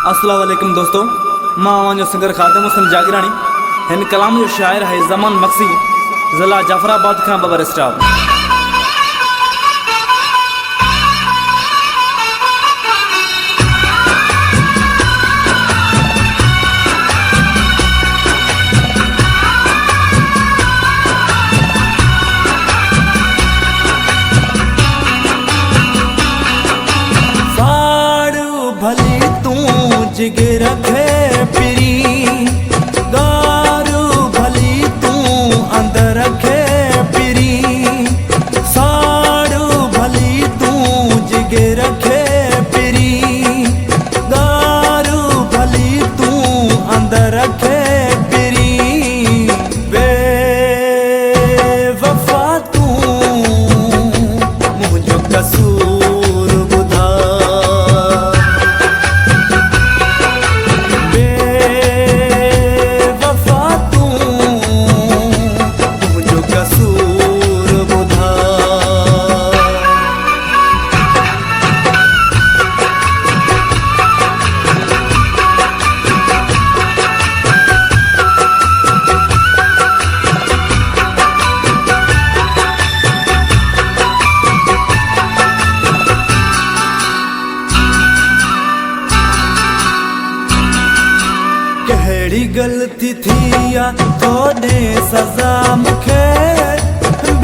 अस्सलाम वालेकुम दोस्तों, मां जो सिंगर खादिम हुसैन जागरानी हिन कलाम जो शायर है ज़मान मक्सी ज़िला जाफराबाद खां बबर स्टाफ। जिगर रखे पिरी गारू भली तू अंदर रखे पिरी साड़ू भली तू जिगर रखे पिरी गारू भली तू अंदर रखे पिरी बे वफा तू मुझो कसूर कहिड़ी गलती थी या तोड़े सज़ा मूंखे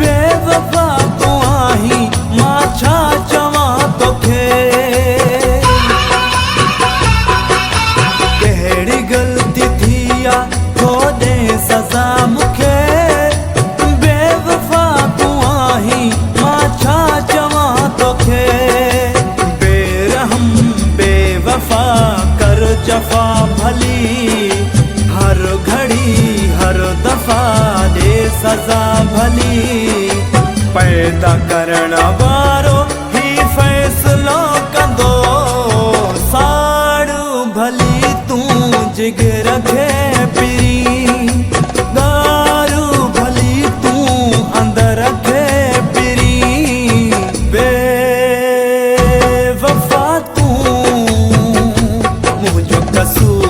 बेवफा तूं आहीं मां छा चवां तोखे। कहिड़ी गलती थी या तोड़े सज़ा मूंखे बेवफा तूं आहीं मां छा चवां तोखे। बेरहम बेवफा कर जफ़ा भली हर घड़ी हर दफा दे सजा भली पैदा करण वारो ही फैसलो कंदो साड़ू भली तू जिगर रखे पिरी गारू भली तू अंदर रखे पिरी बे वफा तू मुझो कसूर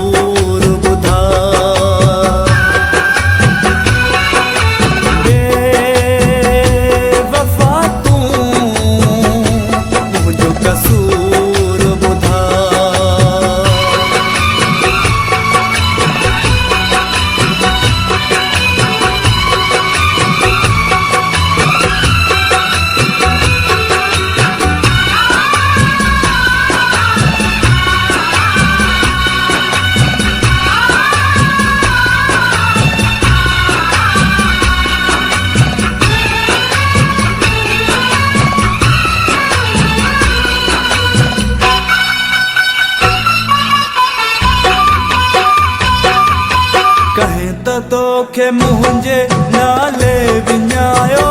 तोखे मुंहिंजे नाले विञायो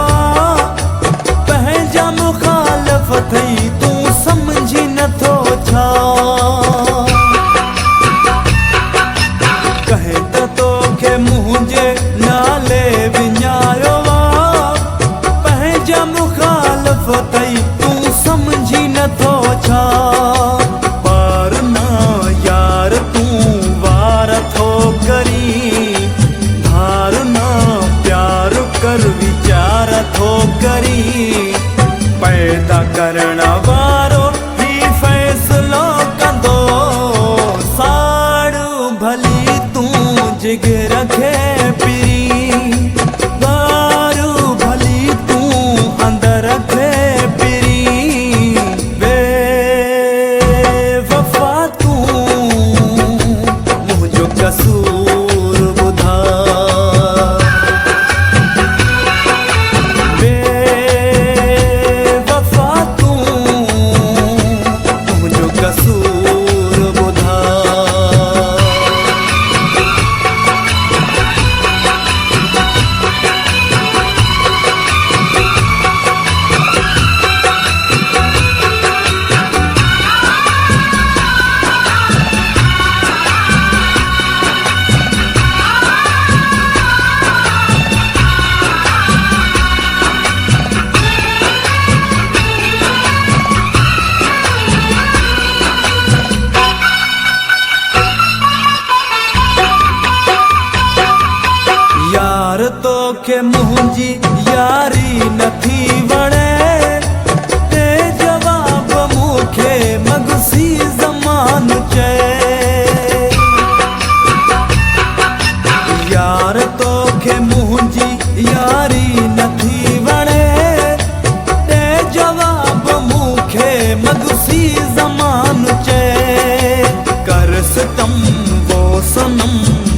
पंहिंजा मुखालिफ़ थई तूं सम्झी नथो छा। कहे त तोखे मुंहिंजे नाले विञायो पंहिंजा मुखालिफ़ थई तूं सम्झी नथो छा। पर ना यार तूं वार थो करी कर विचार थो करी पैदा करण वारो ही फैसलो कंदो साड़ू भली तू जिगर रखे पिरी गारू भली तू अंदर रखे पिरी बे वफा तू मुझो कसूर तोखे मुंहिंजी यारी नथी वणे ते जवाब मूंखे मगसी ज़मान चए यार तोखे मुंहिंजी यारी नथी वणे ते जवाब मूंखे मगसी ज़मान चए कर सितम वो सनम